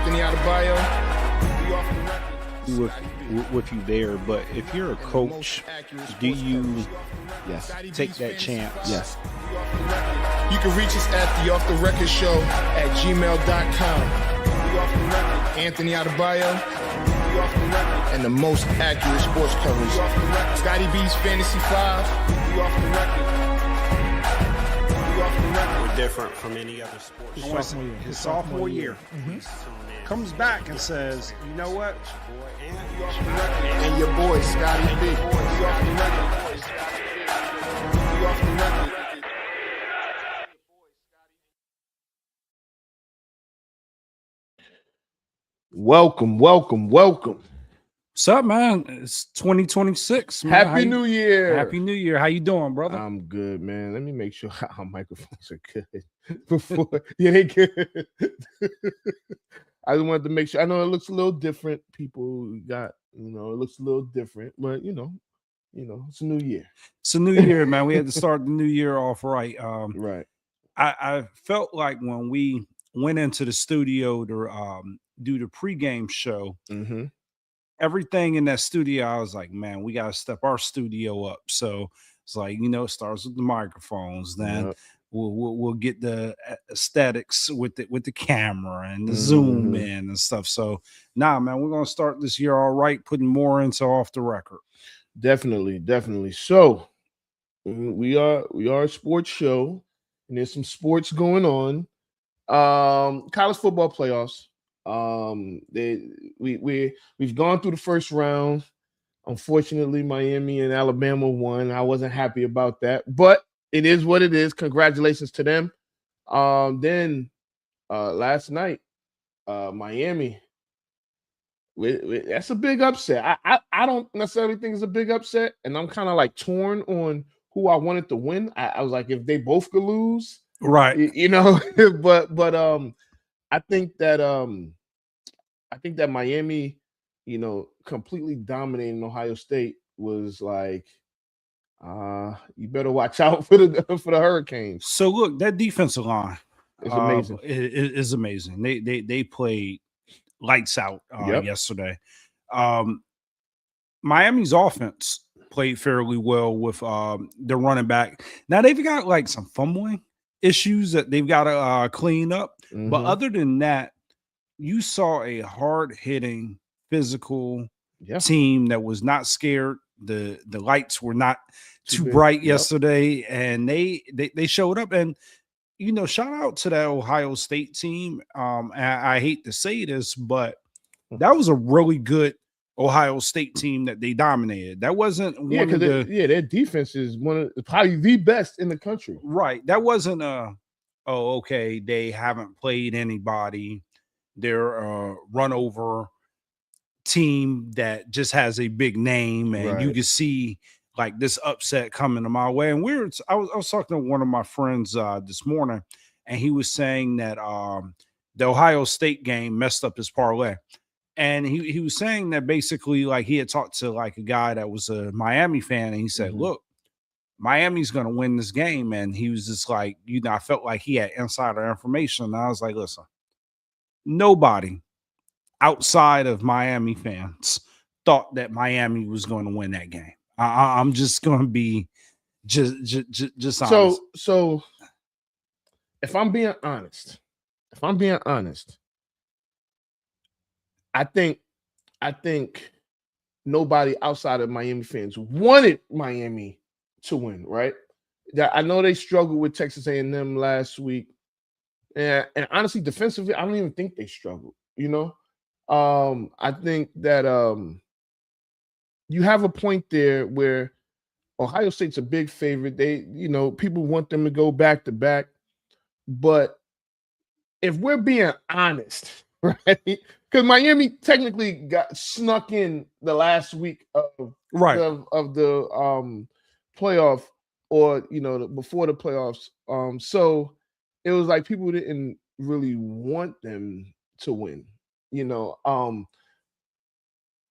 Anthony Adebayo. With you there, but if you're a coach, do you take that chance? Yes. You can reach us at the Off the Record Show at gmail.com. Anthony Adebayo and the most accurate sports coverage. Scotty B's Fantasy 5. We're different from any other sports. His sophomore year. Comes back and says, you know what? And your boy, Scotty B. Welcome. What's up, man? It's 2026. Man. Happy New Year. Happy New Year. How you doing, brother? I'm good, man. Let me make sure our microphones are good before. Yeah, they good. I just wanted to make sure. I know it looks a little different. People got, it looks a little different, but it's a new year. It's a new year, man. We had to start the new year off right. Right. I felt like when we went into the studio to do the pregame show, everything in that studio, I was like, man, we got to step our studio up. So it's like, it starts with the microphones, then we'll get the aesthetics with the camera and the zoom in and stuff. So man, we're gonna start this year all right, putting more into Off the Record. Definitely. So we are a sports show, and there's some sports going on. College football playoffs. We've gone through the first round. Unfortunately, Miami and Alabama won. I wasn't happy about that, but it is what it is. Congratulations to them. Then last night, Miami. That's a big upset. I don't necessarily think it's a big upset, and I'm kind of like torn on who I wanted to win. I was like, if they both could lose, right? But I think that Miami, completely dominating Ohio State was like, you better watch out for the Hurricanes. So look, that defensive line is amazing. Is amazing. They played lights out yesterday. Miami's offense played fairly well with the running back. Now they've got like some fumbling issues that they've got to clean up. But other than that, you saw a hard-hitting, physical team that was not scared. The lights were not too bright yesterday, and they showed up. And shout out to that Ohio State team. I hate to say this, but that was a really good Ohio State team that they dominated. That wasn't their defense is probably the best in the country. Right. That wasn't they haven't played anybody. They're a run over team that just has a big name, and you can see like this upset coming to my way. And I was talking to one of my friends this morning, and he was saying that the Ohio State game messed up his parlay. And he was saying that basically, like, he had talked to like a guy that was a Miami fan, and he said, look, Miami's going to win this game. And he was just like, I felt like he had insider information. And I was like, listen, nobody outside of Miami fans thought that Miami was going to win that game. I'm just going to be just honest. So if I'm being honest, I think nobody outside of Miami fans wanted Miami to win, right? I know they struggled with Texas A&M last week, and honestly, defensively, I don't even think they struggled. I think that you have a point there where Ohio State's a big favorite. They, people want them to go back to back, but if we're being honest, right? Because Miami technically got snuck in the last week of the playoff, or before the playoffs. So it was like people didn't really want them to win.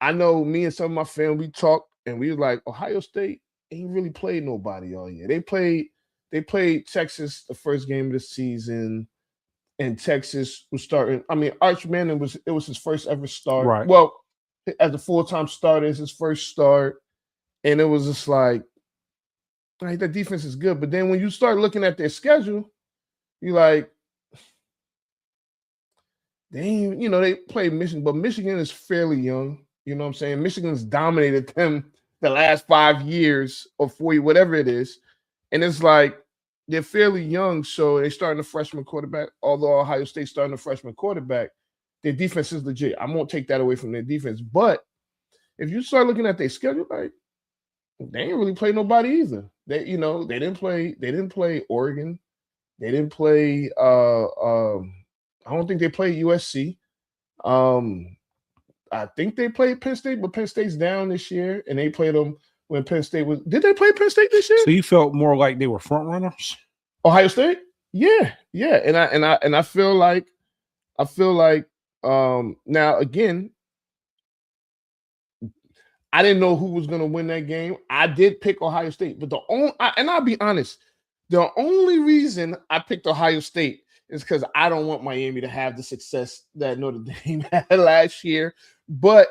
I know me and some of my family talked, and we were like, Ohio State ain't really played nobody all year. They played Texas the first game of the season. and Texas was starting. I mean, Arch Manning was his first ever start. Right. Well, as a full-time starter, it's his first start, and it was just like that defense is good. But then when you start looking at their schedule, you're like, they play Michigan, but Michigan is fairly young. You know what I'm saying? Michigan's dominated them the last 5 years or 4 years, whatever it is. And it's like they're fairly young, so they're starting a freshman quarterback. Although Ohio State's starting a freshman quarterback, their defense is legit. I won't take that away from their defense. But if you start looking at their schedule, like they ain't really play nobody either. They didn't play Oregon. They didn't play I don't think they played USC. I think they played Penn State, but Penn State's down this year, and they played them when Penn State was. Did they play Penn State this year? So you felt more like they were front runners? Ohio State? Yeah. And I feel like now again, I didn't know who was going to win that game. I did pick Ohio State, but I'll be honest, the only reason I picked Ohio State is because I don't want Miami to have the success that Notre Dame had last year. But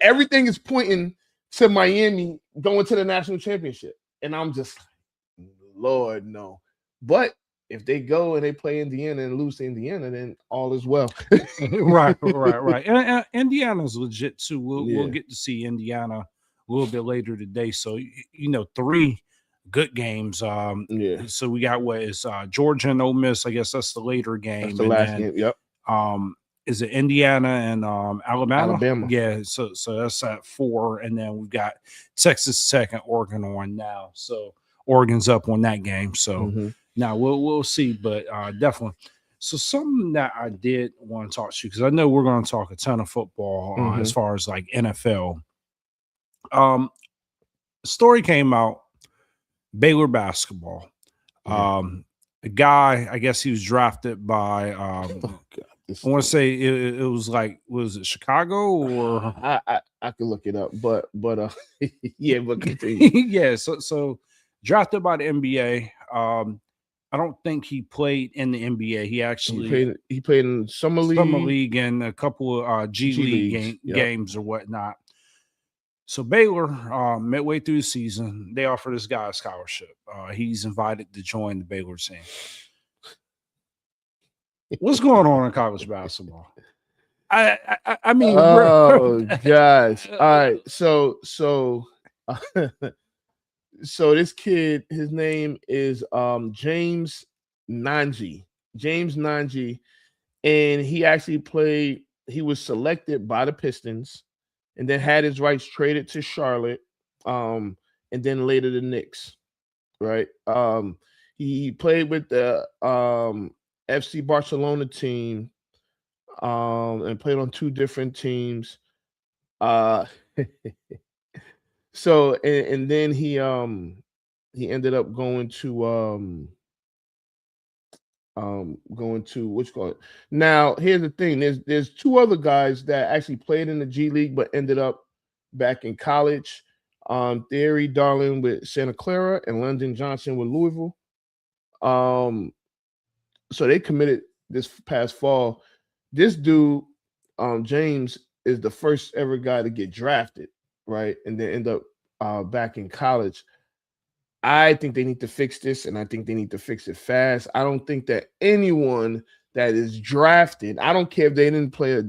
everything is pointing to Miami going to the national championship. And I'm just like, Lord, no. But if they go and they play Indiana and lose to Indiana, then all is well. Right. And Indiana's legit too. We'll get to see Indiana a little bit later today. So, 3 good games. So we got what is Georgia and Ole Miss. I guess that's the later game. That's the last game. Yep. Is it Indiana and Alabama? Alabama. Yeah. So that's at 4, and then we've got Texas Tech and Oregon on now. So Oregon's up on that game. So now we'll see, but definitely. So something that I did want to talk to you, because I know we're going to talk a ton of football as far as like NFL. Story came out. Baylor basketball. A guy, I guess he was drafted by I want to say it was like, was it Chicago or I could look it up, but yeah, but continue. Yeah, so drafted by the NBA. I don't think he played in the NBA. He actually he played in summer league and a couple of G League games or whatnot. So Baylor, midway through the season, they offer this guy a scholarship. He's invited to join the Baylor team. What's going on in college basketball? I mean, oh gosh! All right, so this kid, his name is James Nanji. James Nanji, and he actually played. He was selected by the Pistons, and then had his rights traded to Charlotte, and then later the Knicks. Right. He played with the FC Barcelona team, and played on 2 different teams. So and then he ended up going to what you call it. Now here's the thing: there's 2 other guys that actually played in the G League but ended up back in college. Thierry Darling with Santa Clara and London Johnson with Louisville. So they committed this past fall. This dude, James, is the first ever guy to get drafted, right? And then end up back in college. I think they need to fix this, and I think they need to fix it fast. I don't think that anyone that is drafted, I don't care if they didn't play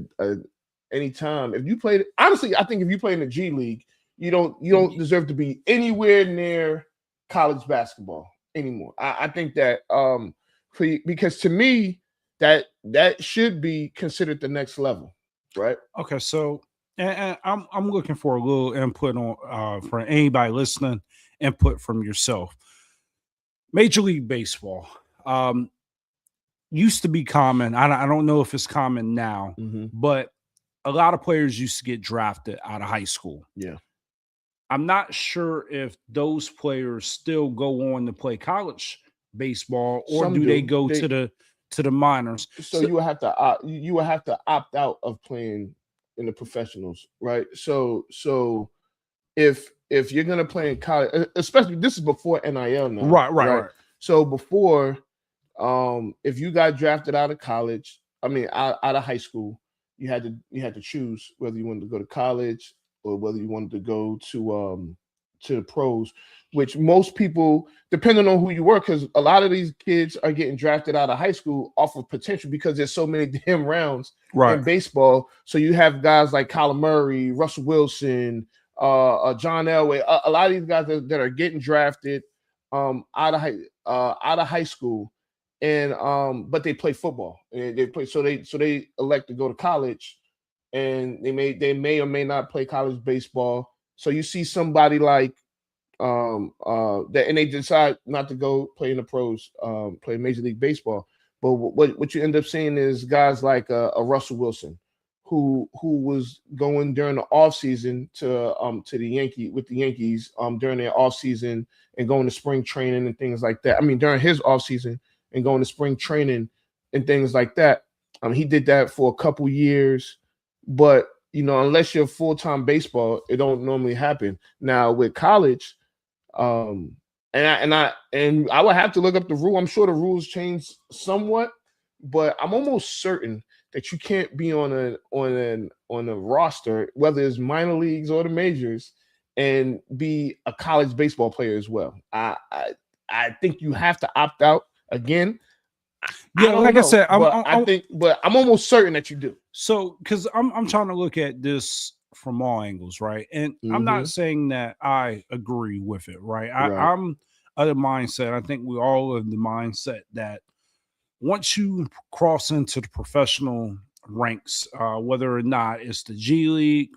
any time. If you played, honestly, I think if you play in the G League, you don't deserve to be anywhere near college basketball anymore. I think that because to me that should be considered the next level, right? Okay, so and I'm looking for a little input on for anybody listening. Input from yourself. Major League Baseball used to be common. I don't know if it's common now, but a lot of players used to get drafted out of high school. Yeah. I'm not sure if those players still go on to play college baseball, or do they go to the minors? So you would have to opt out of playing in the professionals, right? So if you're gonna play in college, especially this is before NIL now, right. So before, If you got drafted out of college, I mean out of high school, you had to choose whether you wanted to go to college or whether you wanted to go to the pros, which most people, depending on who you were, because a lot of these kids are getting drafted out of high school off of potential because there's so many damn rounds in baseball. So you have guys like Kyler Murray, Russell Wilson, John Elway, a lot of these guys that are getting drafted out of high school, and but they play football. And they play, so they elect to go to college, and they may or may not play college baseball. So you see somebody like that, and they decide not to go play in the pros, play Major League Baseball. But what you end up seeing is guys like a Russell Wilson, who was going during the offseason to the Yankees during their offseason and going to spring training and things like that. I mean, during his offseason and going to spring training and things like that. He did that for a couple years, but unless you're full-time baseball, it don't normally happen. Now with college, and I would have to look up the rule. I'm sure the rules change somewhat, but I'm almost certain that you can't be on a roster, whether it's minor leagues or the majors, and be a college baseball player as well. I think you have to opt out again. Yeah, like I said, but I'm almost certain that you do. So, because I'm trying to look at this from all angles, right? And I'm not saying that I agree with it, right? I'm of the mindset. I think we all have the mindset that once you cross into the professional ranks, whether or not it's the G League,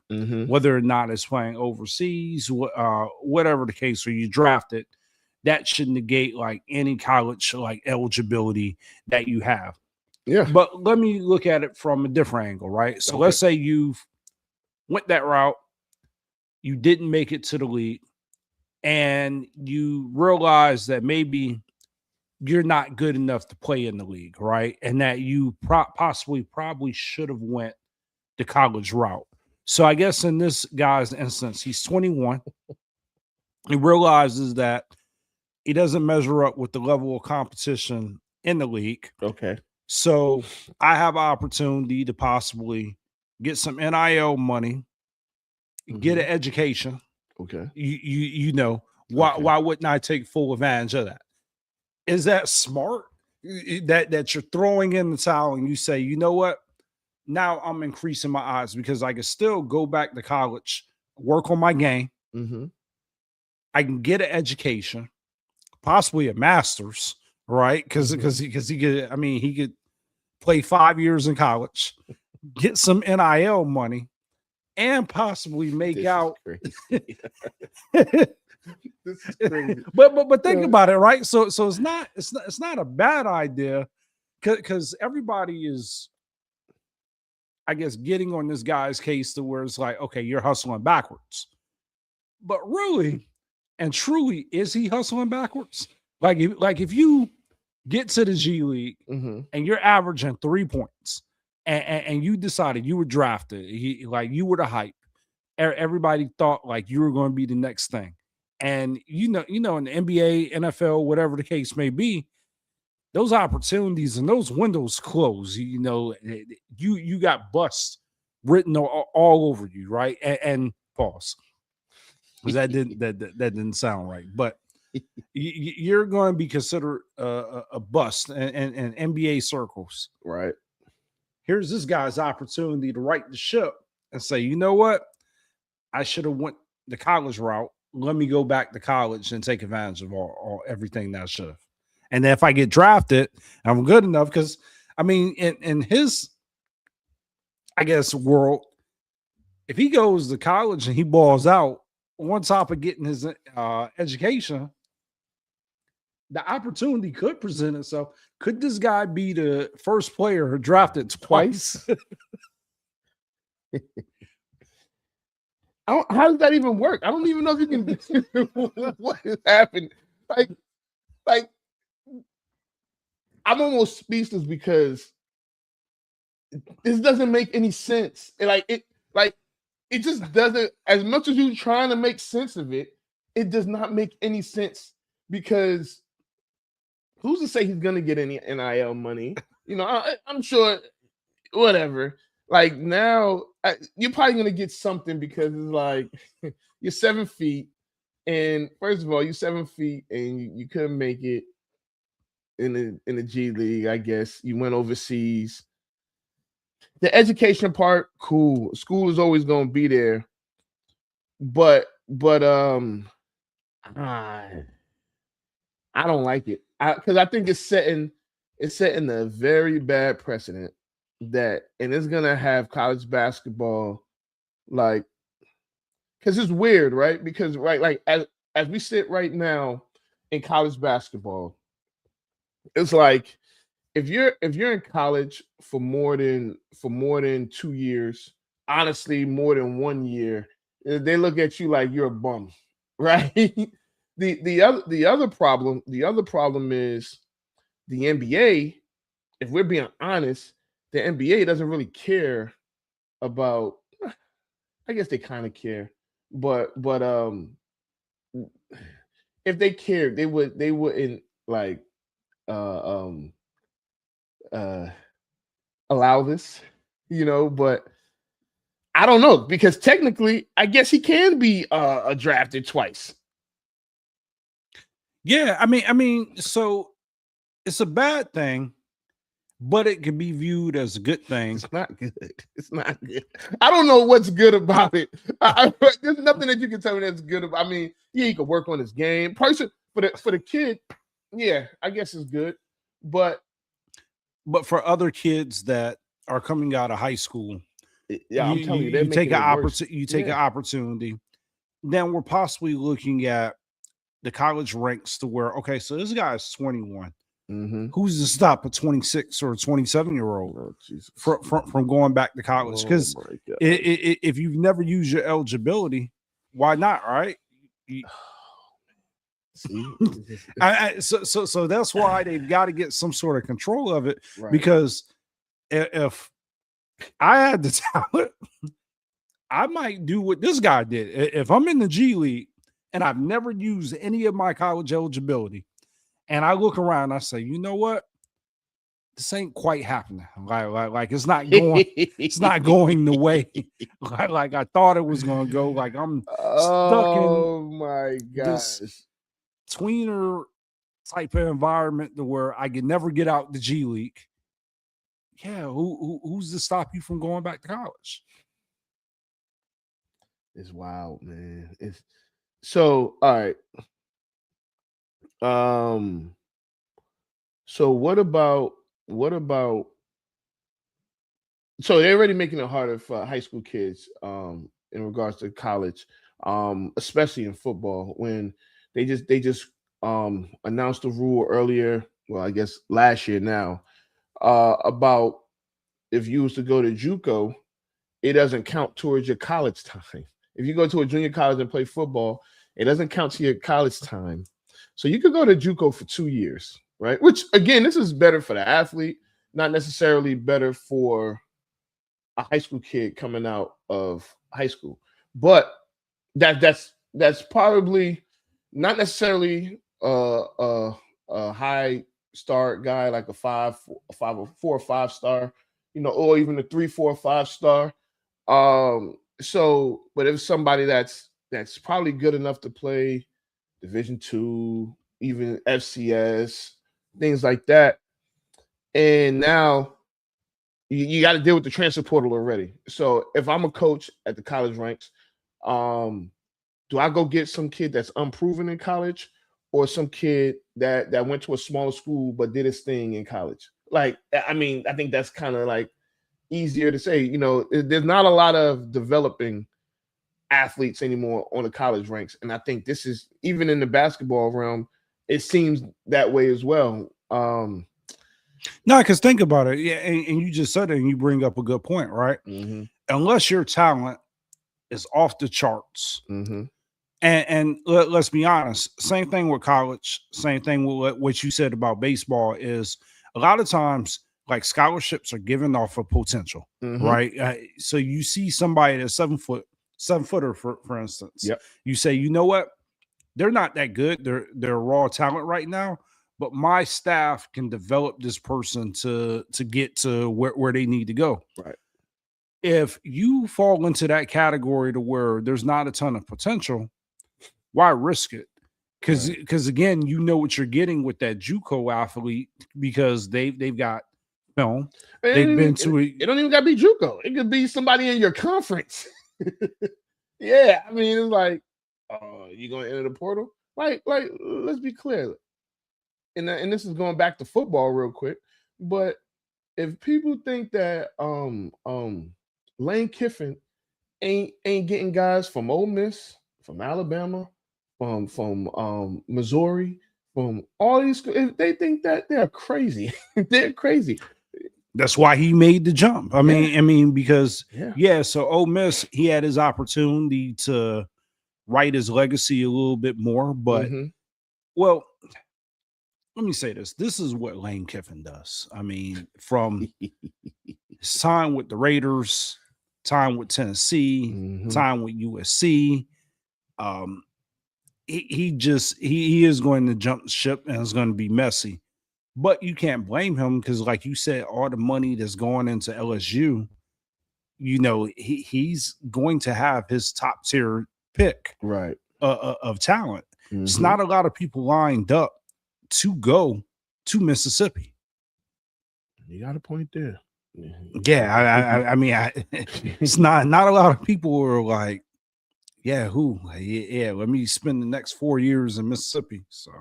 whether or not it's playing overseas, whatever the case, or you drafted, that should negate like any college like eligibility that you have. Yeah. But let me look at it from a different angle, right? So let's say you've went that route, you didn't make it to the league, and you realize that maybe you're not good enough to play in the league, right? And that you probably should have went the college route. So I guess in this guy's instance, he's 21. He realizes that he doesn't measure up with the level of competition in the league. Okay. So I have an opportunity to possibly get some NIL money, get an education. Okay. Why wouldn't I take full advantage of that? Is that smart? That you're throwing in the towel and you say, you know what? Now I'm increasing my odds because I can still go back to college, work on my game. I can get an education, possibly a master's, right? Because he could, he could play 5 years in college, get some NIL money, and possibly make out. This is crazy. But think about it, right? So it's not a bad idea because everybody is, I guess, getting on this guy's case to where it's like, okay, you're hustling backwards. But really and truly, is he hustling backwards? Like if you get to the G League and you're averaging 3 points and you decided you were drafted, you were the hype. Everybody thought like you were going to be the next thing. And in the NBA, NFL, whatever the case may be, those opportunities and those windows close. You got bust written all over you, right? And pause, because that didn't sound right. But you're going to be considered a bust in NBA circles, right? Here's this guy's opportunity to right the ship and say, you know what? I should have went the college route. Let me go back to college and take advantage of everything that I should have. And then if I get drafted, I'm good enough because, in his, I guess, world, if he goes to college and he balls out, on top of getting his education, the opportunity could present itself. Could this guy be the first player drafted twice? How does that even work? I don't even know if you can. What has happened? Like, I'm almost speechless because this doesn't make any sense. It just doesn't. As much as you're trying to make sense of it, it does not make any sense because Who's to say he's gonna get any NIL money? You know, I'm sure. Whatever. Like now, you're probably gonna get something because it's like you're 7 feet, and first of all, you're 7 feet, and you couldn't make it in the G League. I guess you went overseas. The education part, cool. School is always gonna be there, but I don't like it because I think it's setting a very bad precedent that, and it's gonna have college basketball like, because it's weird, right? Because like as we sit right now in college basketball, it's like if you're in college for more than 2 years, honestly, more than 1 year, they look at you like you're a bum, right? The other problem is the NBA. If we're being honest, the NBA doesn't really care about. I guess they kind of care, but if they cared, they wouldn't like allow this, you know. But I don't know, because technically, I guess he can be drafted twice. Yeah, I mean, so it's a bad thing, but it can be viewed as a good thing. It's not good. It's not good. I don't know what's good about it. There's nothing that you can tell me that's good about. I mean, yeah, he could work on his game. Person for the kid, yeah, I guess it's good. But for other kids that are coming out of high school, yeah, I'm telling you, you take an opportunity. Then we're possibly looking at the college ranks to where, okay, so this guy is 21. Mm-hmm. Who's to stop a 26 or 27-year-old from going back to college? Because if you've never used your eligibility, why not, right? See, so that's why they've got to get some sort of control of it, right. Because if I had the talent, I might do what this guy did. If I'm in the G League and I've never used any of my college eligibility, and I look around and I say, you know what? This ain't quite happening. Like it's not going, it's not going the way like I thought it was going to go. Like I'm stuck in my gosh, this tweener type of environment to where I can never get out the G League. Yeah, who's to stop you from going back to college? It's wild, man. It's so all right. So what about so they're already making it harder for high school kids in regards to college, especially in football, when they just announced the rule earlier, well, I guess last year now, about if you was to go to JUCO, it doesn't count towards your college time. If you go to a junior college and play football, it doesn't count to your college time. So you could go to JUCO for 2 years, right? Which, again, this is better for the athlete, not necessarily better for a high school kid coming out of high school. But that's probably not necessarily a high star guy like a 4 or 5 star, you know, or even a 3, 4, 5 star. So, but if somebody that's probably good enough to play Division II, even FCS, things like that, and now you got to deal with the transfer portal already. So if I'm a coach at the college ranks, do I go get some kid that's unproven in college, or some kid that went to a smaller school but did his thing in college? Like, I mean, I think that's kind of like easier to say. You know, there's not a lot of developing athletes anymore on the college ranks, and I think this is, even in the basketball realm, it seems that way as well. No, because think about it. Yeah, and you just said it, and you bring up a good point, right? Mm-hmm. Unless your talent is off the charts, mm-hmm. and let's be honest, same thing with college, same thing with what you said about baseball, is a lot of times like scholarships are given off of potential, mm-hmm. right? So you see somebody that's 7 footer, for instance. Yep. You say, you know what? They're not that good. They're raw talent right now, but my staff can develop this person to get to where they need to go. Right. If you fall into that category to where there's not a ton of potential, why risk it? Because again, you know what you're getting with that JUCO athlete because they've got film. They've been to it. It don't even got to be JUCO. It could be somebody in your conference. Yeah, I mean, it's like, you gonna enter the portal? Like, let's be clear. And this is going back to football real quick. But if people think that Lane Kiffin ain't getting guys from Ole Miss, from Alabama, from Missouri, from all these, if they think that, they're crazy. They're crazy. That's why he made the jump. I mean, because so Ole Miss, he had his opportunity to write his legacy a little bit more, but well, let me say this. This is what Lane Kiffin does. I mean, from his time with the Raiders, time with Tennessee, time with USC, he is going to jump ship and it's going to be messy. But you can't blame him because, like you said, all the money that's going into LSU, you know, he's going to have his top tier pick of talent. It's not a lot of people lined up to go to Mississippi. You got a point there. Yeah, I mean, it's not a lot of people who are like, let me spend the next 4 years in Mississippi. So.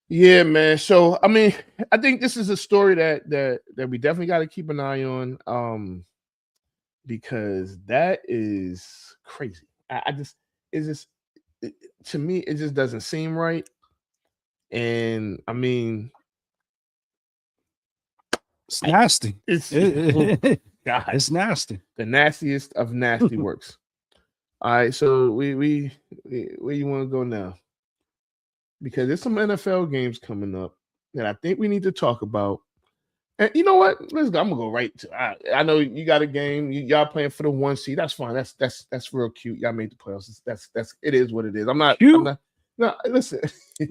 Yeah, man. So I mean, I think this is a story that we definitely got to keep an eye on, because that is crazy. To me, it just doesn't seem right. And I mean, it's nasty. God, it's nasty. The nastiest of nasty works. All right, so we where you want to go now? Because there's some NFL games coming up that I think we need to talk about. And you know what? I'm gonna go right to. I know you got a game. Y'all playing for the 1 seed. That's fine. That's real cute. Y'all made the playoffs. That's it is what it is. I'm not. No, listen.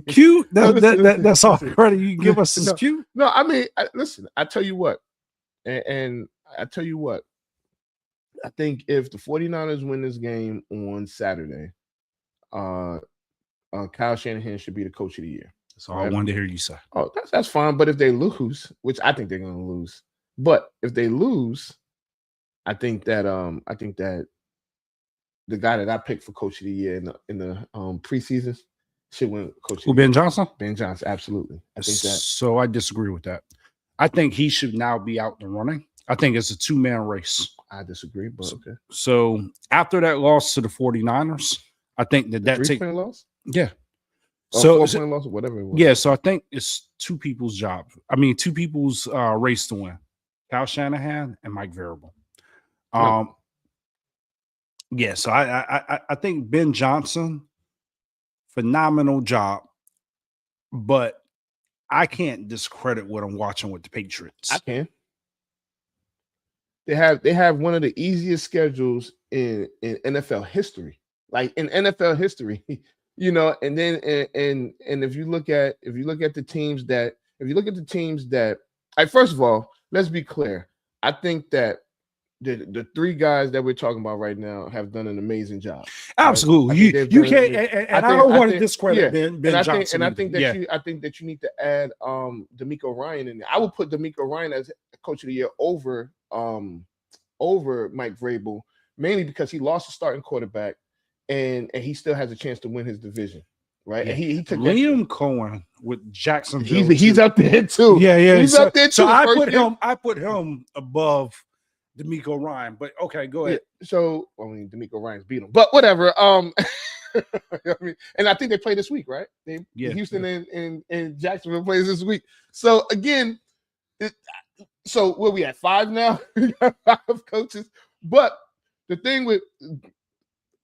Cute. That's all credit you can give us is cute. No, I mean, listen. I tell you what, and I tell you what. I think if the 49ers win this game on Saturday, Kyle Shanahan should be the coach of the year. So I wanted to hear you say. Oh, that's fine. But if they lose, which I think they're going to lose, but if they lose, I think that the guy that I picked for coach of the year in the preseason should win coach. Who, Ben Johnson? Ben Johnson, absolutely. I think that. So I disagree with that. I think he should now be out in the running. I think it's a two-man race. I disagree, but okay. So after that loss to the 49ers, I think that three-point loss. Yeah. So 4-point loss or whatever it was. Yeah, so I think it's two people's job. I mean, two people's race to win. Kyle Shanahan and Mike Vrabel. Yeah, so I think Ben Johnson, phenomenal job, but I can't discredit what I'm watching with the Patriots. I can. They have one of the easiest schedules in NFL history. Like in NFL history. You know, and then and if you look at the teams that first of all, let's be clear. I think that the three guys that we're talking about right now have done an amazing job. Absolutely. Right? You can't and I don't want to discredit Ben Johnson. I think that you need to add DeMeco Ryan in there. I would put DeMeco Ryan as coach of the year over Mike Vrabel, mainly because he lost a starting quarterback. And he still has a chance to win his division, right? Yeah. And he took Liam Cohen with Jacksonville. He's up there too. Yeah. He's up there too. So I put him above DeMeco Ryan. But okay, go ahead. Yeah, so DeMeco Ryan's beat him, but whatever. I mean, and I think they play this week, right? Houston and Jacksonville plays this week. So again, so where we at 5 now? We got 5 coaches, but the thing with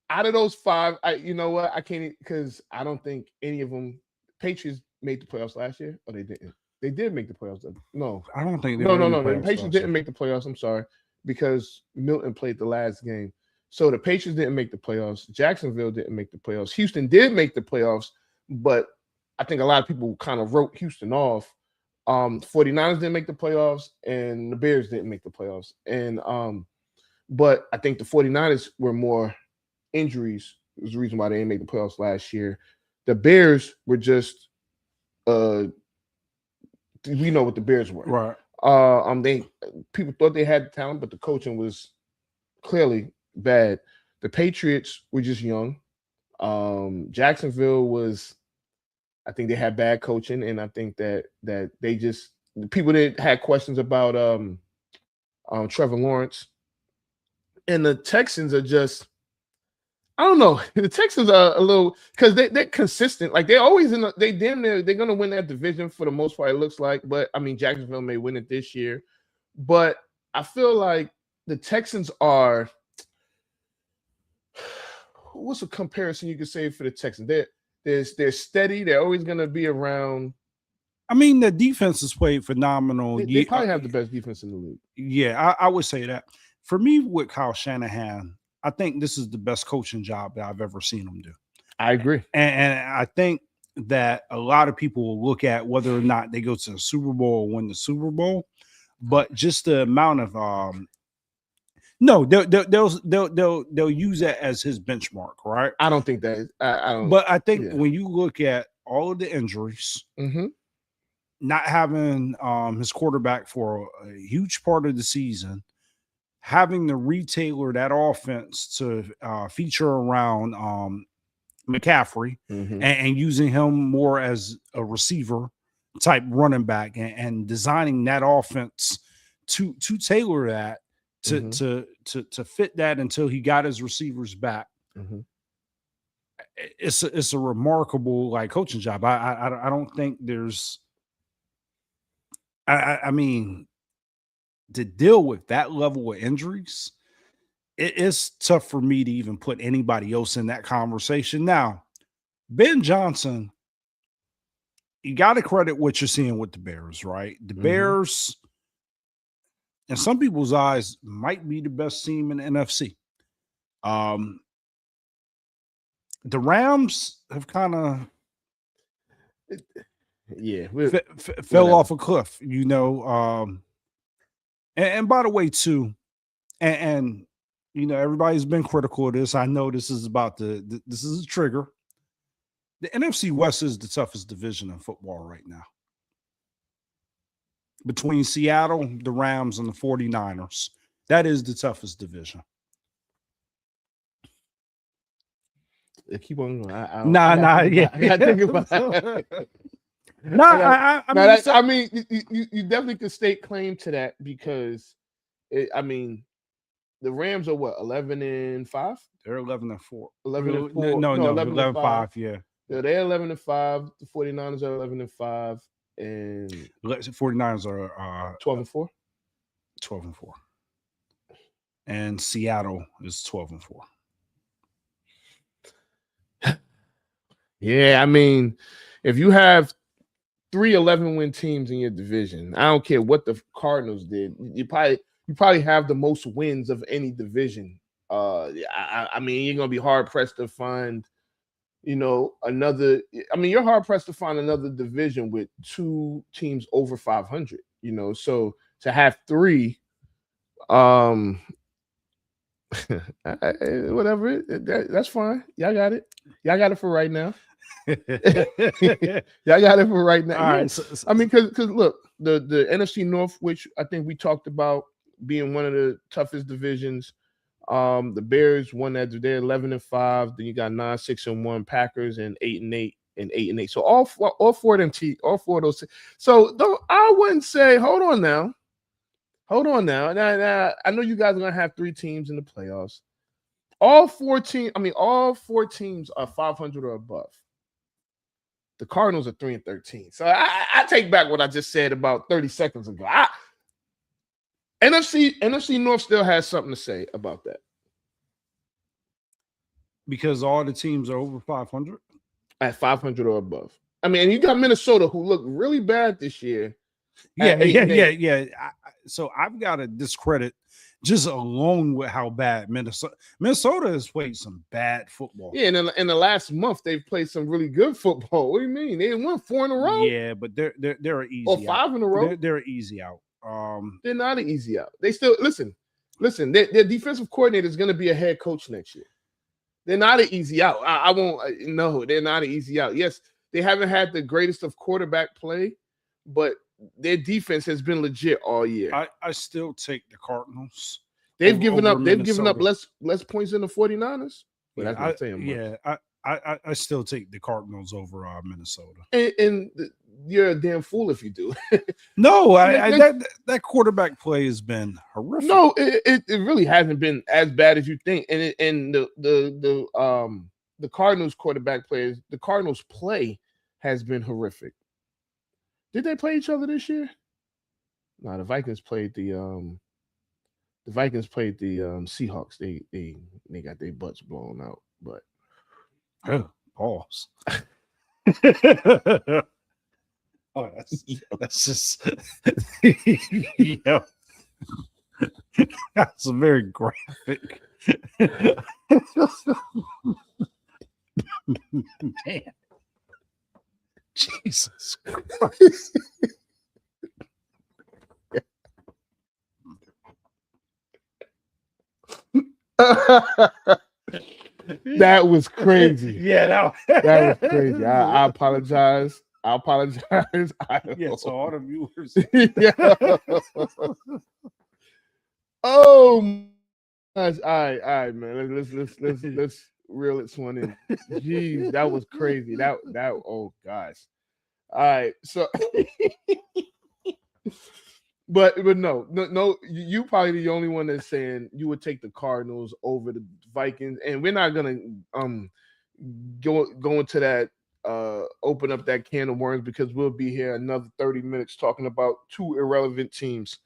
out of those 5, you know what? I can't, because I don't think any of them. Patriots made the playoffs last year, or they didn't. They did make the playoffs. No, I don't think. No. The Patriots didn't make the playoffs. I'm sorry, because Milton played the last game. So the Patriots didn't make the playoffs. Jacksonville didn't make the playoffs. Houston did make the playoffs, but I think a lot of people kind of wrote Houston off. 49ers didn't make the playoffs, and the Bears didn't make the playoffs. And but I think the 49ers were more injuries. It was the reason why they didn't make the playoffs last year. The Bears were just we know what the Bears were. Right. People thought they had the talent, but the coaching was clearly bad. The Patriots were just young. Jacksonville was, I think they had bad coaching, and I think that they just, people that had questions about Trevor Lawrence. And the Texans are just, I don't know. The Texans are a little, because they're consistent. Like they're always they're gonna win that division for the most part, it looks like. But I mean, Jacksonville may win it this year. But I feel like the Texans are, what's a comparison you could say for the Texans? They're steady. They're always going to be around. I mean, the defense has played phenomenal. They probably have the best defense in the league. Yeah, I would say that. For me, with Kyle Shanahan, I think this is the best coaching job that I've ever seen him do. I agree. And I think that a lot of people will look at whether or not they go to the Super Bowl or win the Super Bowl, but just the amount of no, they'll use that as his benchmark, right? I don't think that. I don't. But I think when you look at all of the injuries, not having his quarterback for a huge part of the season, having to retailor that offense to feature around McCaffrey and using him more as a receiver type running back and designing that offense to tailor that to fit that until he got his receivers back. It's a remarkable like coaching job. I don't think there's I mean, to deal with that level of injuries, it is tough for me to even put anybody else in that conversation. Now, Ben Johnson, you got to credit what you're seeing with the Bears, right? The Bears, in some people's eyes, might be the best team in the NFC. The Rams have kind of fell off a cliff, you know. And by the way, too, and you know, everybody's been critical of this. I know this is about this is a trigger. The NFC West is the toughest division in football right now. Between Seattle, the Rams, and the 49ers, that is the toughest division. Keep on going. I think about it. I mean, you definitely could stake claim to that because, I mean, the Rams are what, 11-5? They're 11-4. 11-4. No, 11-5. Yeah, they're 11-5. The 49ers are 11-5, and 49ers are 12-4. 12-4, and Seattle is 12-4. Yeah, I mean, if you have 3 11-win teams in your division, I don't care what the Cardinals did, you probably have the most wins of any division. I mean, you're gonna be hard pressed to find, you know, another. I mean, you're hard pressed to find another division with 2 teams over 500. You know, so to have 3, whatever, that's fine. Y'all got it. Y'all got it for right now. Y'all got it for right now. All right, I mean, because look, the NFC North, which I think we talked about being one of the toughest divisions. The Bears won that. They're 11-5. Then you got 9-6-1 Packers and 8-8 and 8-8. So all 4 of them, all 4 of those. So though I wouldn't say, hold on now. Now, I know you guys are gonna have 3 teams in the playoffs. All 4 teams are 500 or above. The Cardinals are 3-13. So I take back what I just said about 30 seconds ago. NFC North still has something to say about that. Because all the teams are over 500? At 500 or above. I mean, and you got Minnesota, who looked really bad this year. Yeah. So I've got to discredit just alone with how bad Minnesota has played some bad football. Yeah, and in the last month they've played some really good football. What do you mean? They won 4 in a row? Yeah, but they're an easy or 5 in a row. They're an easy out. They're not an easy out. They still listen. Their defensive coordinator is going to be a head coach next year. They're not an easy out. I won't. No, they're not an easy out. Yes, they haven't had the greatest of quarterback play, but their defense has been legit all year. I still take the Cardinals. They've given up less points than the 49ers. But Yeah, that's not saying much. I still take the Cardinals over Minnesota. And you're a damn fool if you do. No, that quarterback play has been horrific. No, it really hasn't been as bad as you think. And the Cardinals quarterback players, the Cardinals play has been horrific. Did they play each other this year? No, the Vikings played the Seahawks. They got their butts blown out, but pause. Oh, that's just yeah. That's a very graphic. Man. Jesus Christ. That was crazy. Yeah, that was crazy. I apologize. Yeah, to all the viewers. Oh gosh. All right, man. Let's reel this one in. Jeez, that was crazy. That oh gosh. All right, so but no, you probably the only one that's saying you would take the Cardinals over the Vikings, and we're not gonna go into that open up that can of worms because we'll be here another 30 minutes talking about 2 irrelevant teams.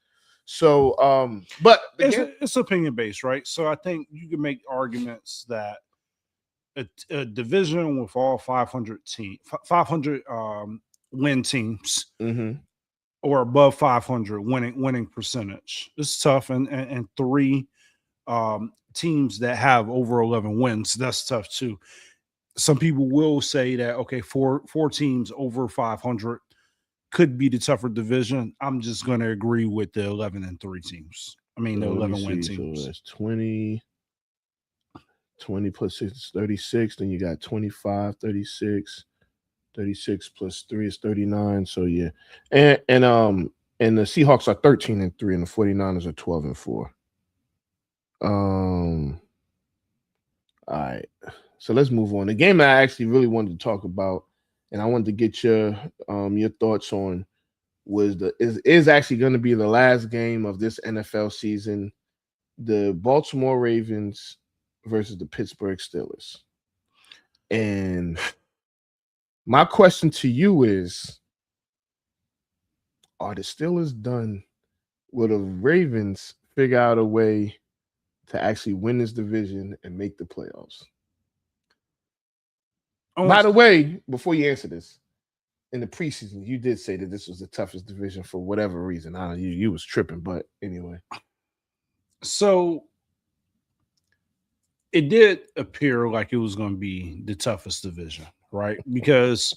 So but it's opinion based, right? So I think you can make arguments that a division with all 500 win teams or above 500 winning percentage. It's tough, and 3 teams that have over 11 wins, that's tough too. Some people will say that okay, four teams over 500 could be the tougher division. I'm just going to agree with the 11-3 teams. I mean, the 11-win teams. So that's 20 plus 6 is 36. Then you got 25, 36. 36 plus 3 is 39. So yeah. And the Seahawks are 13-3 and the 49ers are 12-4. All right. So let's move on. The game that I actually really wanted to talk about, and I wanted to get your thoughts on, is actually going to be the last game of this NFL season. The Baltimore Ravens versus the Pittsburgh Steelers. And my question to you is, are the Steelers done? Will the Ravens figure out a way to actually win this division and make the playoffs? By the way, before you answer this, in the preseason, you did say that this was the toughest division for whatever reason. I don't know, you was tripping, but anyway. So it did appear like it was going to be the toughest division, right? Because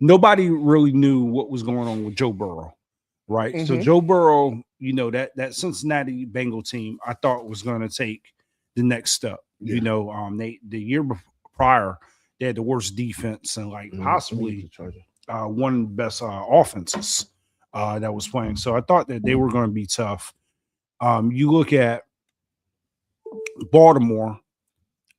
nobody really knew what was going on with Joe Burrow, right? So Joe Burrow, that Cincinnati Bengal team, I thought was going to take the next step. Yeah. The year prior, they had the worst defense and possibly one of the best offenses that was playing. So I thought that they were going to be tough. You look at Baltimore,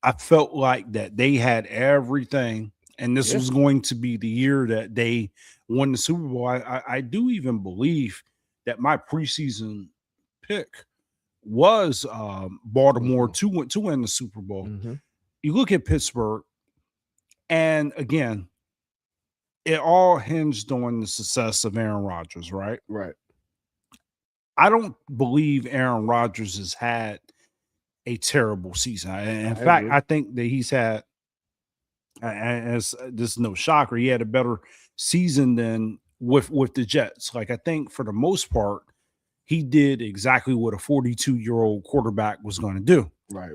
I felt like that they had everything, and this was going to be the year that they won the Super Bowl. I do even believe that my preseason pick was Baltimore to win the Super Bowl. You look at Pittsburgh, and again, it all hinged on the success of Aaron Rodgers, right? Right. I don't believe Aaron Rodgers has had a terrible season. In fact, I think that he's had, as this is no shocker, he had a better season than with the Jets. I think for the most part, he did exactly what a 42-year-old quarterback was going to do. Right.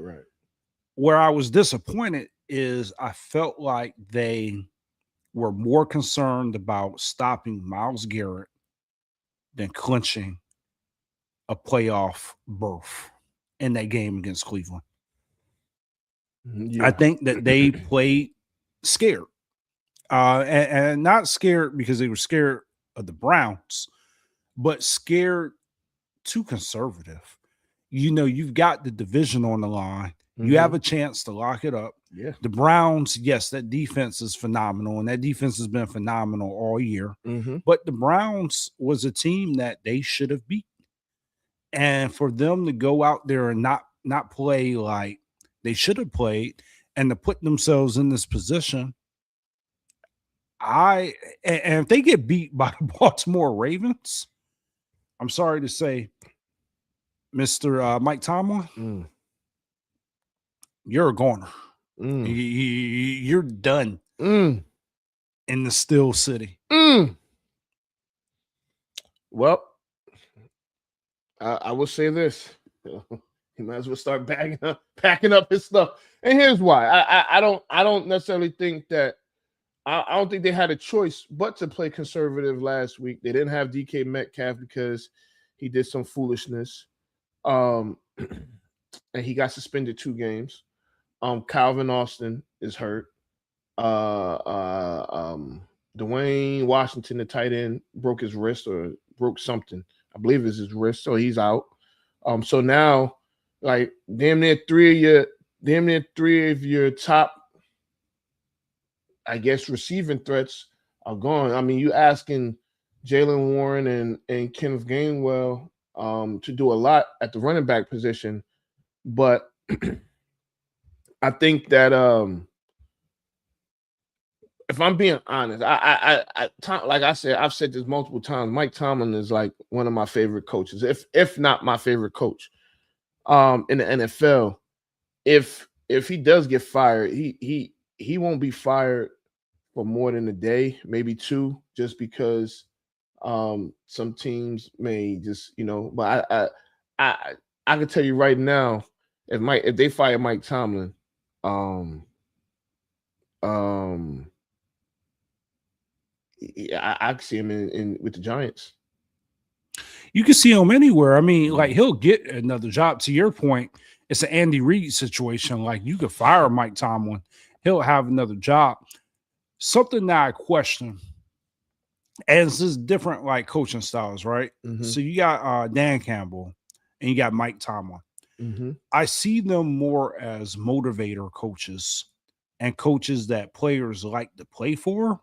Where I was disappointed is I felt like they were more concerned about stopping Myles Garrett than clinching a playoff berth in that game against Cleveland. Yeah. I think that they played scared, and not scared because they were scared of the Browns, but scared too conservative. You know, you've got the division on the line. You have a chance to lock it up. Yeah. The Browns, yes, that defense is phenomenal, and that defense has been phenomenal all year. But the Browns was a team that they should have beat. And for them to go out there and not play like they should have played and to put themselves in this position, and if they get beat by the Baltimore Ravens, I'm sorry to say, Mr. Mike Tomlin, you're a goner. You're done in the Steel City. Well, I will say this: he might as well start packing up his stuff. And here's why: I don't necessarily think that I don't think they had a choice but to play conservative last week. They didn't have DK Metcalf because he did some foolishness, and he got suspended 2 games. Calvin Austin is hurt. Dwayne Washington, the tight end, broke his wrist or broke something. I believe it's his wrist, so he's out. So now, like damn near three of your top, I guess, receiving threats are gone. I mean, you asking Jaylen Warren and Kenneth Gainwell to do a lot at the running back position, but I think that if I'm being honest, like I said, I've said this multiple times. Mike Tomlin is like one of my favorite coaches, if not my favorite coach, in the NFL. If he does get fired, he won't be fired for more than a day, maybe 2, just because some teams may just, But I can tell you right now, if they fire Mike Tomlin, I see him in with the Giants. You can see him anywhere. I mean, like he'll get another job. To your point, it's an Andy Reid situation. Like you could fire Mike Tomlin, he'll have another job. Something that I question, and this is different, like coaching styles, right? So you got Dan Campbell and you got Mike Tomlin. I see them more as motivator coaches and coaches that players like to play for,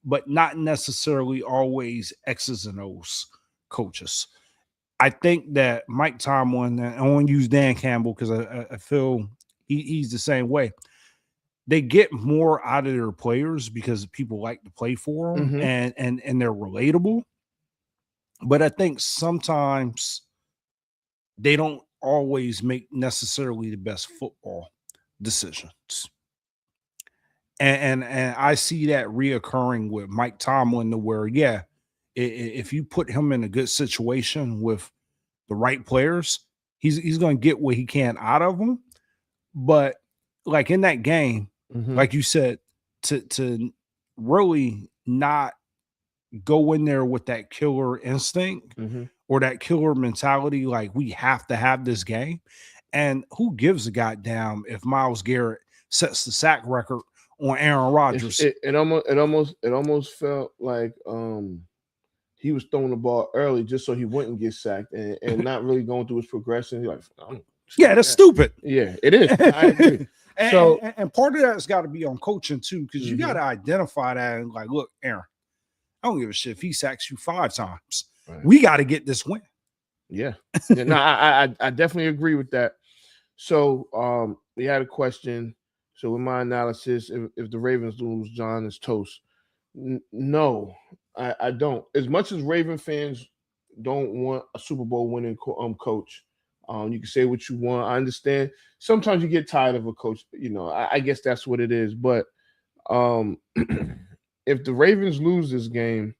but not necessarily always X's and O's coaches. I think that Mike Tomlin, and I want to use Dan Campbell because I feel he's the same way. They get more out of their players because people like to play for them and they're relatable. But I think sometimes they don't always make necessarily the best football decisions. And I see that reoccurring with Mike Tomlin to where, if you put him in a good situation with the right players, he's going to get what he can out of them. But like in that game, like you said, to really not go in there with that killer instinct or that killer mentality, like we have to have this game. And who gives a goddamn if Myles Garrett sets the sack record on Aaron Rodgers? It almost felt like he was throwing the ball early just so he wouldn't get sacked and not really going through his progression. He's like, that's stupid. Yeah, it is. I agree. And part of that's got to be on coaching too, because you got to identify that and like, look, Aaron, I don't give a shit if he sacks you 5 times. Right. We got to get this win. Yeah. No, I definitely agree with that. So we had a question. So with my analysis, if the Ravens lose, John is toast. No, I don't. As much as Raven fans don't want a Super Bowl winning coach, you can say what you want. I understand. Sometimes you get tired of a coach. I guess that's what it is. But if the Ravens lose this game,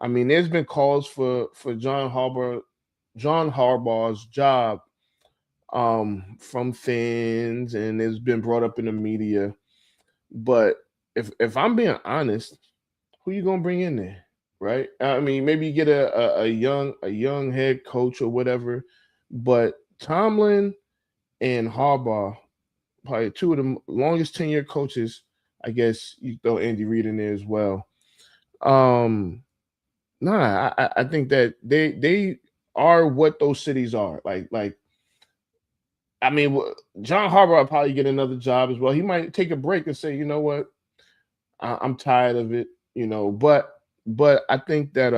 I mean, there's been calls for John Harbaugh's job from fans, and it's been brought up in the media. But if I'm being honest, who you gonna bring in there, right? I mean, maybe you get a young head coach or whatever, but Tomlin and Harbaugh, probably two of the longest tenured coaches. I guess you throw Andy Reid in there as well. I think that they are what those cities are. Like I mean, John Harbaugh will probably get another job as well. He might take a break and say, you know what, I'm tired of it, you know. But I think that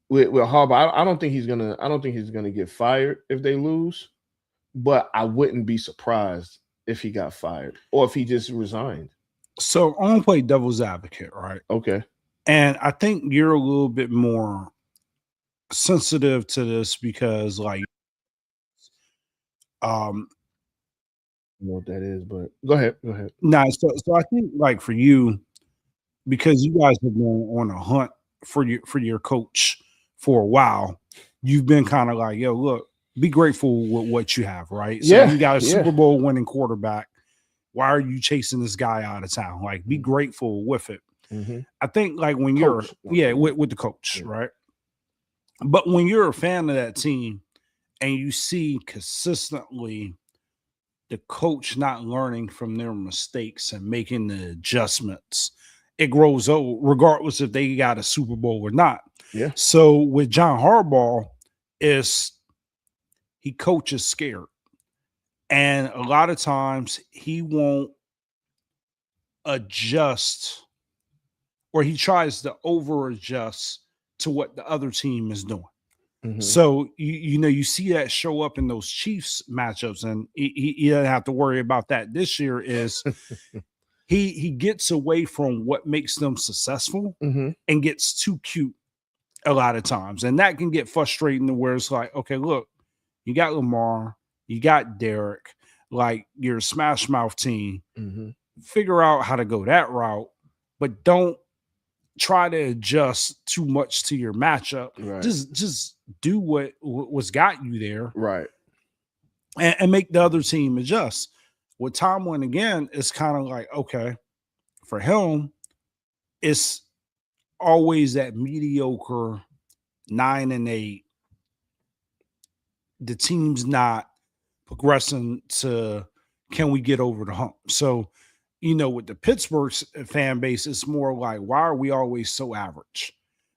with Harbaugh, I don't think he's gonna get fired if they lose. But I wouldn't be surprised if he got fired or if he just resigned. So I'm gonna play devil's advocate, right? Okay. And I think you're a little bit more sensitive to this because, like, I don't know what that is, but go ahead. Nah, so I think, like, for you, because you guys have been on a hunt for your coach for a while, you've been kind of like, yo, look, be grateful with what you have, right? So you got a Super Bowl winning quarterback. Why are you chasing this guy out of town? Like, be grateful with it. Mm-hmm. I think, like, when Coach. with the coach, right? But when you're a fan of that team and you see consistently the coach not learning from their mistakes and making the adjustments, it grows old, regardless if they got a Super Bowl or not. Yeah. So with John Harbaugh, he coaches scared. And a lot of times he won't adjust, or he tries to over adjust to what the other team is doing. Mm-hmm. So you see that show up in those Chiefs matchups, and he doesn't have to worry about that this year. Is he gets away from what makes them successful and gets too cute a lot of times, and that can get frustrating to where it's like, okay, look, you got Lamar, you got Derek, like your smash mouth team. Figure out how to go that route, but don't try to adjust too much to your matchup. Right. Just do what's got you there, right, and make the other team adjust. With Tomlin, again, it's kind of like, okay, for him, it's always that mediocre 9-8. The team's not progressing to, can we get over the hump? So, with the Pittsburgh fan base, it's more like, why are we always so average?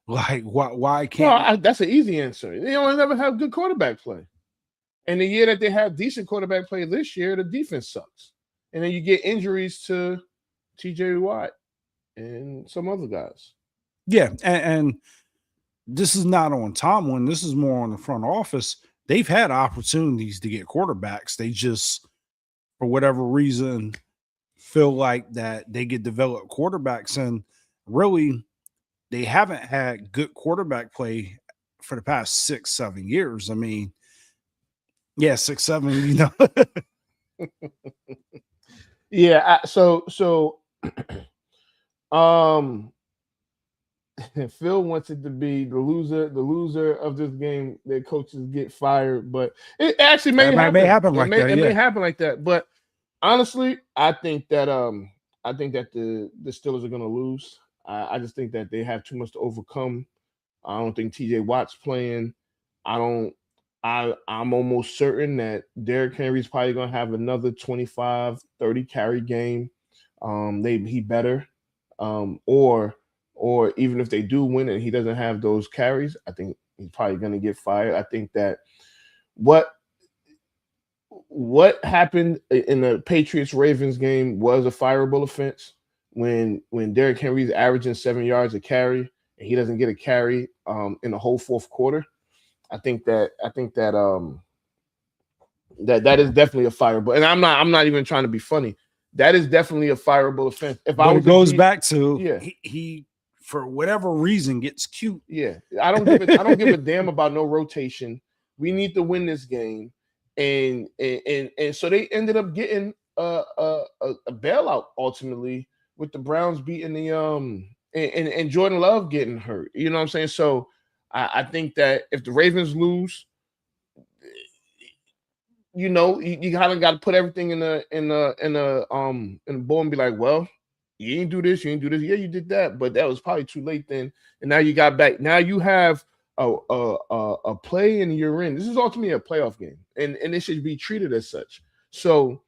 Like, why can't? No, that's an easy answer. They don't never have good quarterback play. And the year that they have decent quarterback play this year, the defense sucks. And then you get injuries to TJ Watt and some other guys. Yeah, and this is not on Tomlin. This is more on the front office. They've had opportunities to get quarterbacks. They just, for whatever reason, feel like that they get developed quarterbacks, and really they haven't had good quarterback play for the past 6-7 years. I mean, 6-7, Yeah, so Phil wants it to be the loser of this game. Their coaches get fired, but it actually may happen like that. It may happen like that, but honestly, I think that the Steelers are going to lose. I just think that they have too much to overcome. I don't think TJ Watt's playing. I'm almost certain that Derrick Henry's probably going to have another 25-30 carry game. He better, or even if they do win and he doesn't have those carries, I think he's probably going to get fired. I think that what happened in the Patriots-Ravens game was a fireable offense when Derrick Henry's averaging 7 yards a carry and he doesn't get a carry in the whole fourth quarter. I think that is definitely a fireable. And I'm not even trying to be funny. That is definitely a fireable offense. But it goes back to he for whatever reason gets cute. Yeah. I don't give a damn about no rotation. We need to win this game. And so they ended up getting a bailout ultimately with the Browns beating the and Jordan Love getting hurt. You know what I'm saying? So I think that if the Ravens lose, you know, you kind of got to put everything in the bowl and be like, well, you ain't do this, you ain't do this. Yeah, you did that, but that was probably too late then. And now you got back. Now you have a play and you're in. This is ultimately a playoff game, and it should be treated as such. So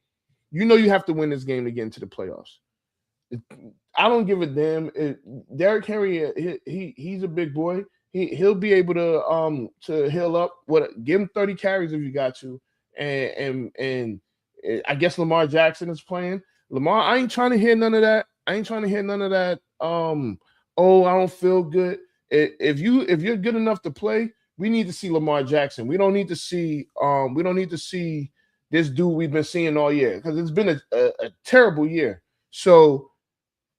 you know you have to win this game to get into the playoffs. I don't give a damn. Derrick Henry, he's a big boy. He'll be able to heal up. Give him 30 carries if you got to. And I guess Lamar Jackson is playing. Lamar, I ain't trying to hear none of that. Oh, I don't feel good. If you're good enough to play, we need to see Lamar Jackson. We don't need to see this dude we've been seeing all year, because it's been a terrible year. So,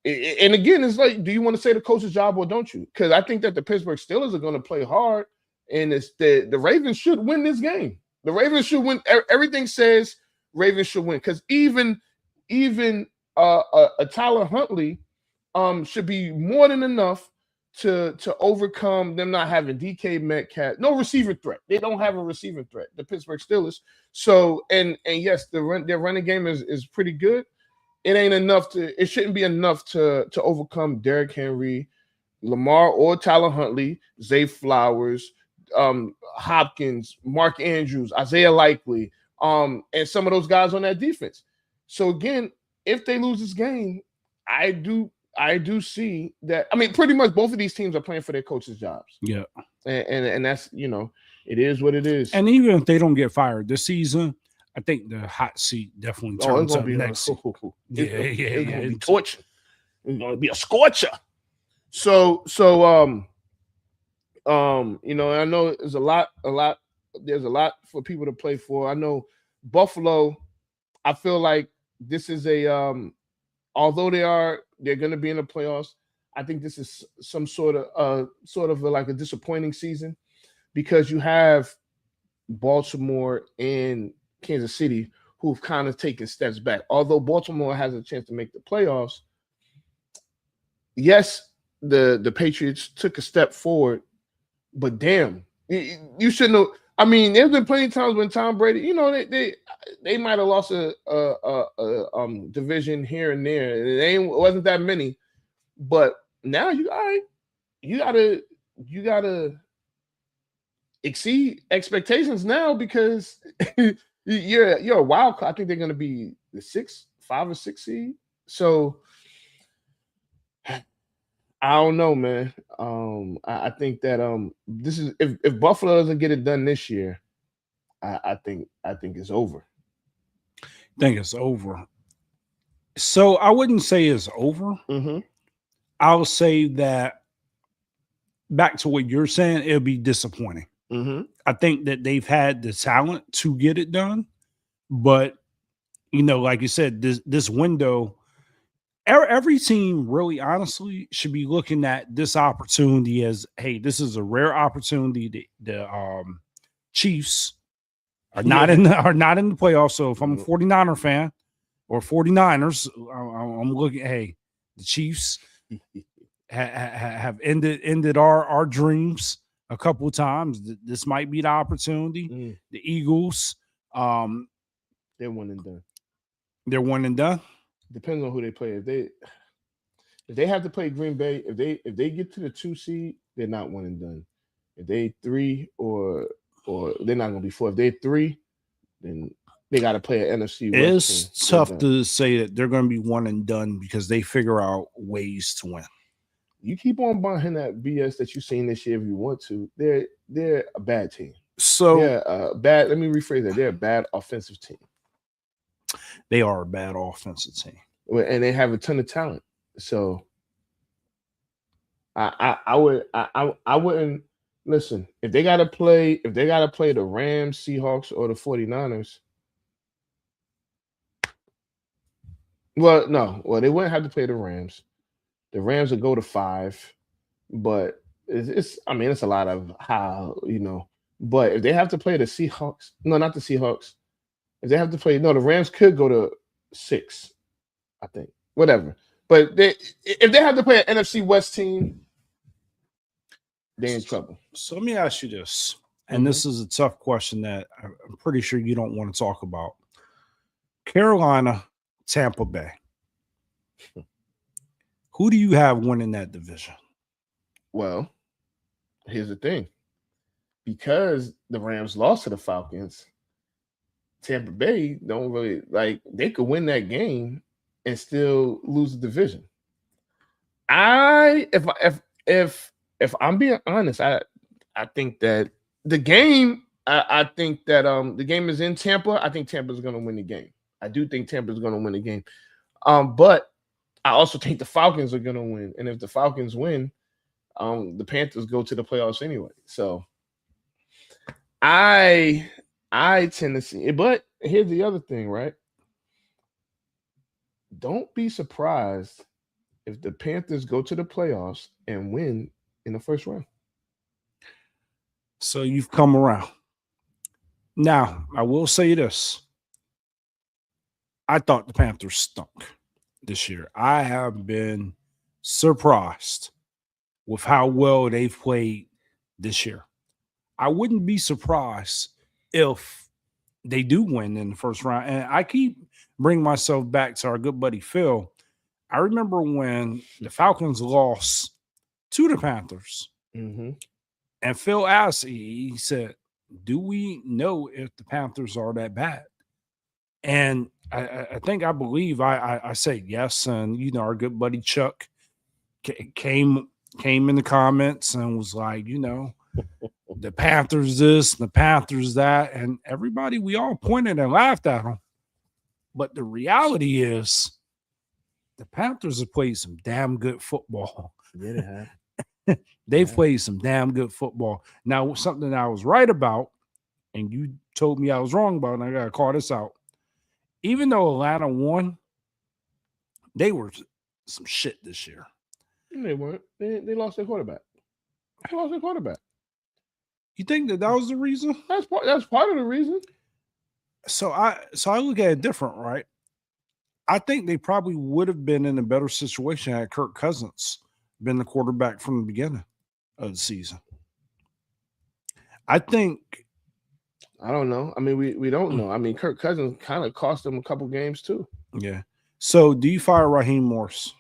and again, it's like, do you want to say the coach's job or don't you? Because I think that the Pittsburgh Steelers are going to play hard, and it's the Ravens should win this game. The Ravens should win. Everything says Ravens should win, because even a Tyler Huntley should be more than enough to overcome them not having DK Metcalf. No receiver threat. They don't have a receiver threat, the Pittsburgh Steelers. So, and yes, their running game is pretty good. It ain't enough it shouldn't be enough to overcome Derrick Henry, Lamar, or Tyler Huntley, Zay Flowers, Hopkins, Mark Andrews, Isaiah Likely, and some of those guys on that defense. So again, if they lose this game, I do see that. I mean, pretty much both of these teams are playing for their coaches' jobs. Yeah, and that's, you know, it is what it is. And even if they don't get fired this season, I think the hot seat definitely turns up next season. It's gonna be torture. It's gonna be a scorcher. So you know, I know there's a lot for people to play for. I know Buffalo, I feel like this is although they're going to be in the playoffs, I think this is some sort of like a disappointing season, because you have Baltimore and Kansas City who've kind of taken steps back. Although Baltimore has a chance to make the playoffs, yes, the Patriots took a step forward, but damn, you shouldn't have. I mean, there's been plenty of times when Tom Brady, you know, they might have lost a division here and there. It wasn't that many, but now you gotta exceed expectations now, because you're a wild card. I think they're gonna be the 5 or 6 seed. So I don't know, man. I think that this is, if Buffalo doesn't get it done this year, I think it's over. So I wouldn't say it's over. Mm-hmm. I'll say that, back to what you're saying, it'll be disappointing. Mm-hmm. I think that they've had the talent to get it done, but you know, like you said, this window, every team really honestly should be looking at this opportunity as, hey, this is a rare opportunity. The Chiefs are not in the playoffs. So if I'm a 49er fan or 49ers, I'm looking, hey, the Chiefs have ended our dreams a couple of times. This might be the opportunity. The Eagles, they're one and done. They're one and done. Depends on who they play. If they have to play Green Bay, if they get to the 2 seed, they're not one and done. If they 3 or they're not gonna be 4. If they 3, then they got to play an NFC West team. It's tough to say that they're going to be one and done, because they figure out ways to win. You keep on buying that BS that you've seen this year if you want to. They're a bad team. So bad. Let me rephrase that. They're a bad offensive team. They are a bad offensive team, and they have a ton of talent. So I wouldn't listen. If they gotta play the Rams, Seahawks, or the 49ers. Well, no. Well, they wouldn't have to play the Rams. The Rams would go to 5, but it's a lot of how, you know. But if they have to play the Seahawks, no, not the Seahawks. If they have to play, no, the Rams could go to 6, I think. Whatever. But if they have to play an NFC West team, they're in trouble. So let me ask you this, and this is a tough question that I'm pretty sure you don't want to talk about. Carolina, Tampa Bay. Who do you have winning that division? Well, here's the thing. Because the Rams lost to the Falcons, Tampa Bay don't really they could win that game and still lose the division. If I'm being honest, I think that the game the game is in Tampa. I think Tampa's going to win the game. I do think Tampa's going to win the game. But I also think the Falcons are going to win. And if the Falcons win, the Panthers go to the playoffs anyway. So I tend to see it. But here's the other thing, right? Don't be surprised if the Panthers go to the playoffs and win in the first round. So you've come around. Now, I will say this. I thought the Panthers stunk this year. I have been surprised with how well they've played this year. I wouldn't be surprised if they do win in the first round. And I keep bringing myself back to our good buddy Phil. I remember when the Falcons lost to the Panthers. Mm-hmm. And Phil asked, he said, do we know if the Panthers are that bad? And I believe I said yes. And, our good buddy Chuck came in the comments and was like, the Panthers this, the Panthers that. And everybody, we all pointed and laughed at them. But the reality is the Panthers have played some damn good football. Yeah, they have. They've played some damn good football. Now, something I was right about, and you told me I was wrong about, and I got to call this out. Even though Atlanta won, they were some shit this year. They weren't. They lost their quarterback. They lost their quarterback. You think that was the reason? That's part of the reason. So I look at it different, right? I think they probably would have been in a better situation had Kirk Cousins been the quarterback from the beginning of the season. I don't know. I mean, we don't know. I mean, Kirk Cousins kind of cost them a couple games too. Yeah. So do you fire Raheem Morris?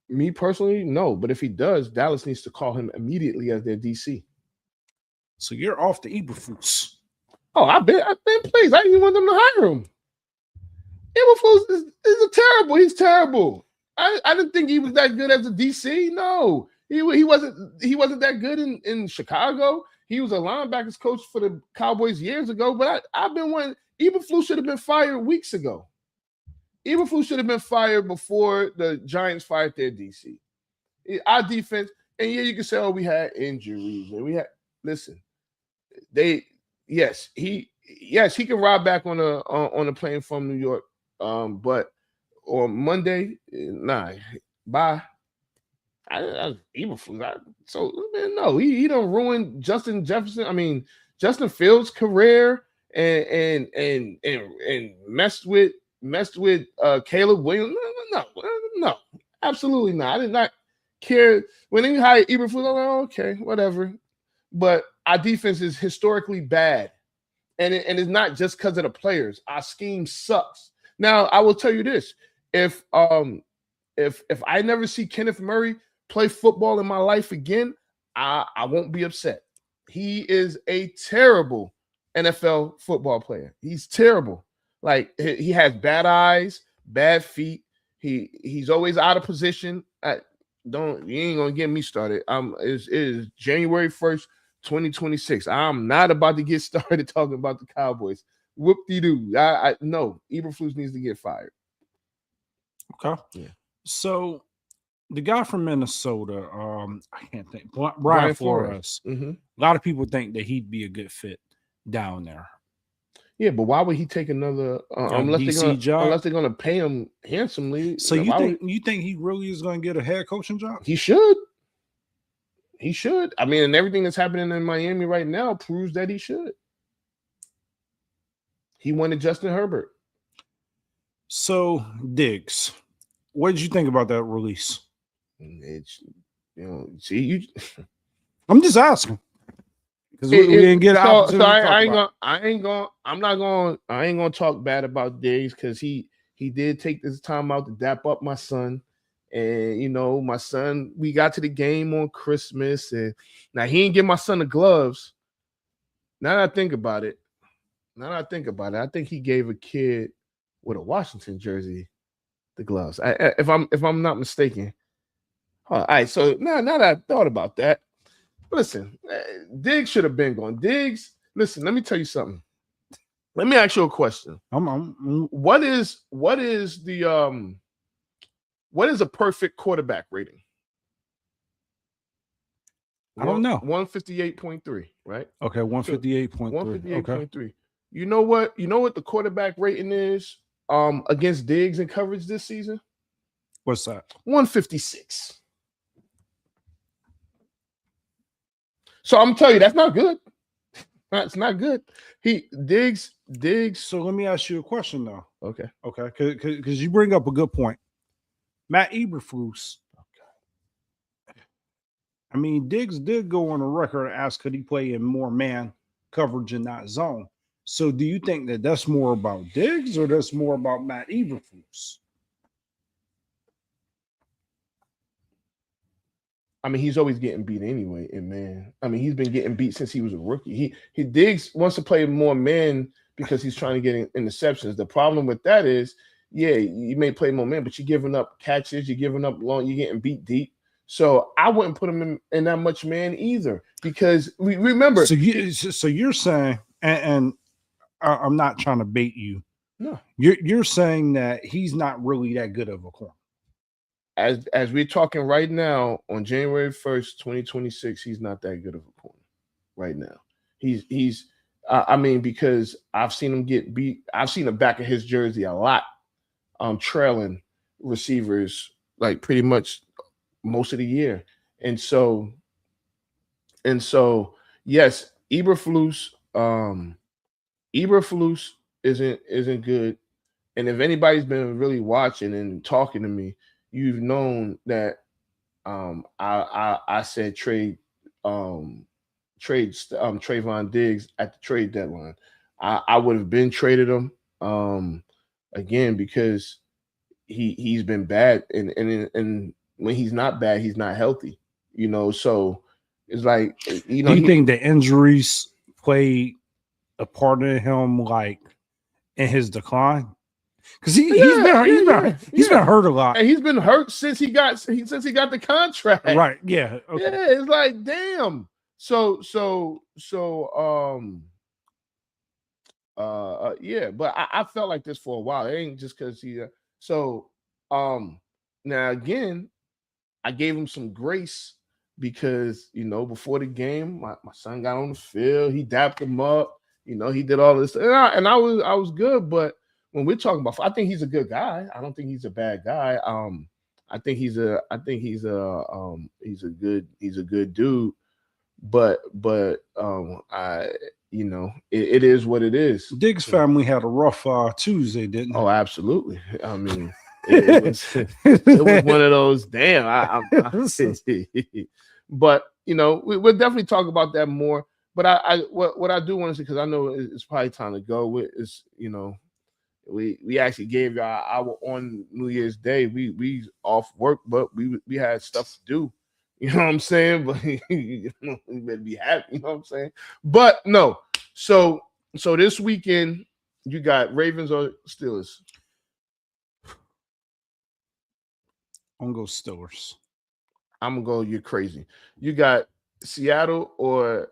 Me personally, no. But if he does, Dallas needs to call him immediately as their DC. So you're off the Eberflus. Oh, I've been pleased. I didn't even want them to hire him. Eberflus is terrible. He's terrible. I didn't think he was that good as a DC. No, he wasn't that good in Chicago. He was a linebackers coach for the Cowboys years ago. But I've been wanting Eberflus should have been fired weeks ago. Eberflus should have been fired before the Giants fired their DC. Our defense, and yeah, you can say, oh, we had injuries and we had. Listen, he can ride back on a plane from New York, but on Monday, nah, bye. Eberflus. So man, no, he don't ruin Justin Jefferson. I mean, Justin Fields' career and messed with Caleb Williams. No, absolutely not. I did not care when they hired Eberflus. I'm like, okay, whatever. But our defense is historically bad, and it's not just because of the players. Our scheme sucks. Now, I will tell you this: if I never see Kenneth Murray play football in my life again, I won't be upset. He is a terrible NFL football player. He's terrible. Like, he has bad eyes, bad feet. He's always out of position. You ain't gonna get me started. It is January 1st, 2026. I'm not about to get started talking about the Cowboys. Whoop-de-doo. No, Eberflus needs to get fired. Okay. Yeah. So the guy from Minnesota, I can't think. Brian Flores. Mm-hmm. A lot of people think that he'd be a good fit down there. Yeah, but why would he take another unless they're going to pay him handsomely? So you think he really is going to get a head coaching job? He should. He should. I mean, and everything that's happening in Miami right now proves that he should. He wanted Justin Herbert. So, Diggs, What did you think about that release? It's see you. I'm just asking because we didn't get an opportunity to talk about. I ain't gonna talk bad about Diggs because he did take this time out to dap up my son. And my son, we got to the game on Christmas, and now he didn't give my son the gloves. Now that I think about it, I think he gave a kid with a Washington jersey the gloves. If I'm not mistaken. All right, so now that I thought about that, listen, Diggs should have been gone. Diggs, listen, let me tell you something. Let me ask you a question. What is a perfect quarterback rating? I don't know. 158.3, right? Okay, 158.3. 158.3. Okay. You know what the quarterback rating is against Diggs in coverage this season? What's that? 156. So I'm telling you, that's not good. That's not good. Diggs. So let me ask you a question though. Okay. Because you bring up a good point. Matt Eberflus. I mean, Diggs did go on a record and ask could he play in more man coverage in that zone. So do you think that that's more about Diggs or that's more about Matt Eberflus? I mean, he's always getting beat anyway, and man, I mean, he's been getting beat since he was a rookie. He Diggs wants to play more man because he's trying to get interceptions. The problem with that is, yeah, you may play more man, but you're giving up catches, you're giving up long, you're getting beat deep. So I wouldn't put him in that much man either because we remember. So you're saying, and I'm not trying to bait you. No, you're saying that he's not really that good of a corner. As we're talking right now on January 1st, 2026, he's not that good of a corner right now. He's I mean, because I've seen him get beat. I've seen the back of his jersey a lot, trailing receivers like pretty much most of the year. And so yes, Eberflus isn't good. And if anybody's been really watching and talking to me, you've known that I said trade Trayvon Diggs at the trade deadline. I would have been traded him again because he's been bad and when he's not bad, he's not healthy. So it's like Do you think the injuries played a part of him, like in his decline? Because he's been hurt a lot, and he's been hurt since he got the contract. Right? Yeah. Okay. Yeah, it's like damn. So yeah, but I felt like this for a while. It ain't just because he. Now again, I gave him some grace because before the game, my son got on the field. He dapped him up. He did all this, and I was good, but. When we're talking about, I think he's a good guy. I don't think he's a bad guy. I think he's a good dude. But it is what it is. Diggs family had a rough Tuesday, didn't they? Oh, absolutely. I mean, it was one of those. Damn. But we'll definitely talk about that more. But what I do want to say, because I know it's probably time to go. We actually gave y'all our on New Year's Day. We off work, but we had stuff to do. You know what I'm saying? But we better be happy. You know what I'm saying? But no. So this weekend you got Ravens or Steelers? I'm gonna go Steelers. I'm gonna go. You're crazy. You got Seattle or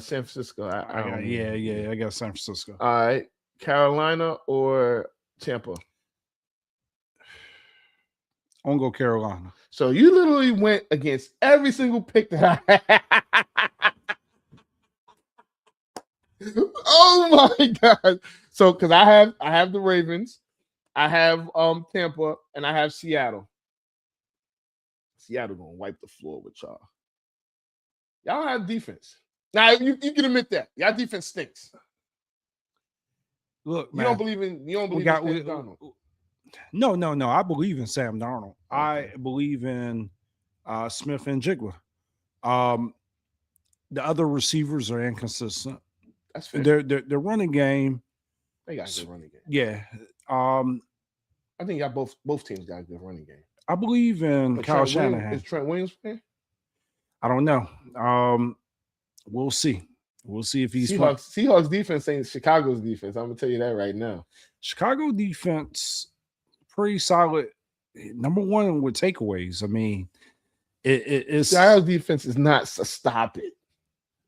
San Francisco? I got San Francisco. All right. Carolina or Tampa? I'm gonna go Carolina. So you literally went against every single pick that I had. Oh my God. So because I have the Ravens, I have Tampa, and I have Seattle. Seattle gonna wipe the floor with y'all. Y'all have defense. Now you can admit that. Y'all defense stinks. Look, man, you don't believe in Donald. No. I believe in Sam Darnold. I believe in Smith and Jigba. The other receivers are inconsistent. That's fair. Their running game. They got a good running game. Yeah. I think y'all both teams got a good running game. I believe in But Kyle Trent Shanahan. Williams, is Trent Williams playing? I don't know. We'll see. We'll see if he's playing. Seahawks defense ain't Chicago's defense. I'm gonna tell you that right now. Chicago defense, pretty solid. Number one with takeaways. I mean, it's Chicago's defense is not. Stop it.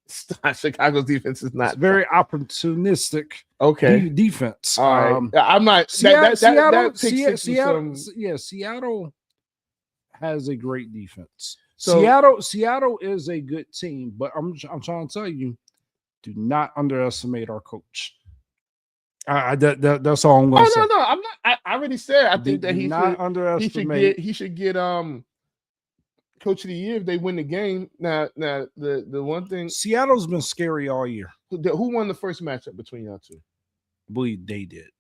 Stop. Chicago's defense is not. it's very opportunistic Okay. defense. All right. I'm not. That takes it to some. Seattle has a great defense. So- Seattle is a good team, but I'm trying to tell you, do not underestimate our coach. That's all I'm going to say. No. I'm not. I already said. I think that Do he not should underestimate. he should get coach of the year if they win the game. Now the one thing, Seattle's been scary all year. who won the first matchup between y'all two? I believe they did.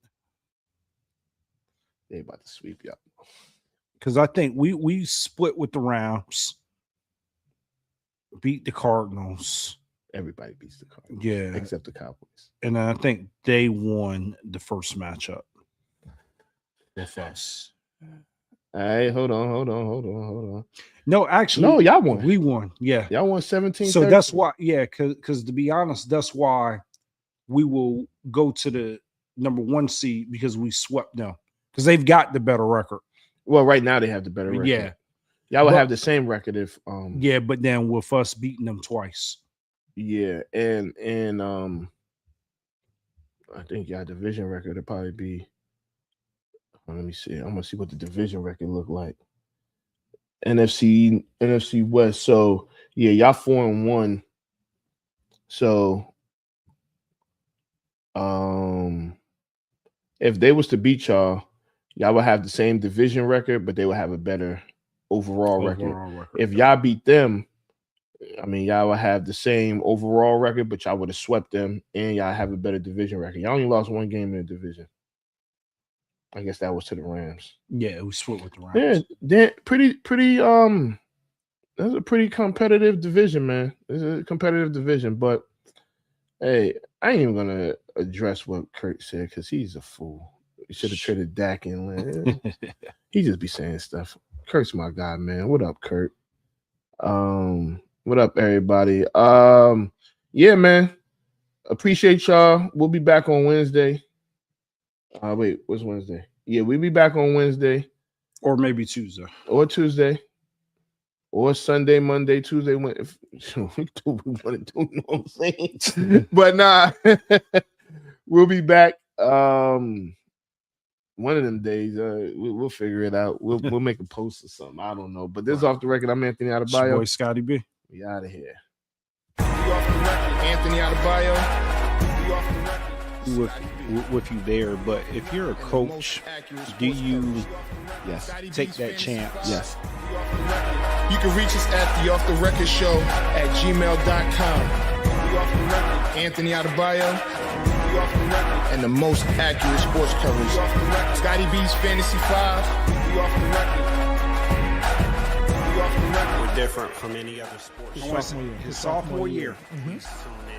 They about to sweep y'all. Because I think we split with the Rams, beat the Cardinals. Everybody beats the Cardinals. Yeah. Except the Cowboys. And I think they won the first matchup with us. All right, hold on. No, actually, No, y'all won. we won. Yeah. Y'all won 17. So that's why, because to be honest, that's why we will go to the number one seed because we swept them because they've got the better record. Well, right now they have the better record. Yeah. Y'all would But- have the same record if Yeah, but then with us beating them twice. yeah, and I think y'all division record would probably be let me see. I'm gonna see what the division record look like. NFC West. So yeah, y'all 4-1. So if they was to beat y'all would have the same division record, but they would have a better overall record. If y'all beat them, I mean, y'all would have the same overall record, but y'all would have swept them, and y'all have a better division record. Y'all only lost one game in the division. I guess that was to the Rams. Yeah, we split with the Rams. Yeah, they're pretty. That's a pretty competitive division, man. It's a competitive division, but hey, I ain't even gonna address what Kurt said because he's a fool. He should have traded Dak and Lynn. He just be saying stuff. Kurt's my guy, man. What up, Kurt? What up, everybody? Yeah, man. Appreciate y'all. We'll be back on Wednesday. Wait, what's Wednesday? Yeah, we'll be back on Wednesday. Or maybe Tuesday. Or Tuesday. Or Sunday, Monday, Tuesday. We do what we want to do, you know what I'm saying? But nah, we'll be back. One of them days, we'll figure it out. We'll make a post or something. I don't know. But this is Off the Record. I'm Anthony It's your Adebayo. boy Scotty B. We out of here. We off the record. Anthony Adebayo. We off the record. with you there, but if you're a coach, do you take that chance? Yes. You can reach us at the Off the Record Show at gmail.com. We off the record. Anthony Adebayo. We off the record. And the most accurate sports coverage. Scotty B's Fantasy 5. We off the record. We off the record. We're different from any other sport. His sophomore year.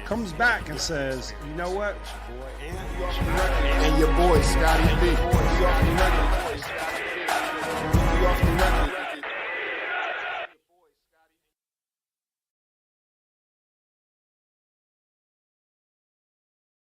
Comes back and says, you know what? And your boy, Scotty B.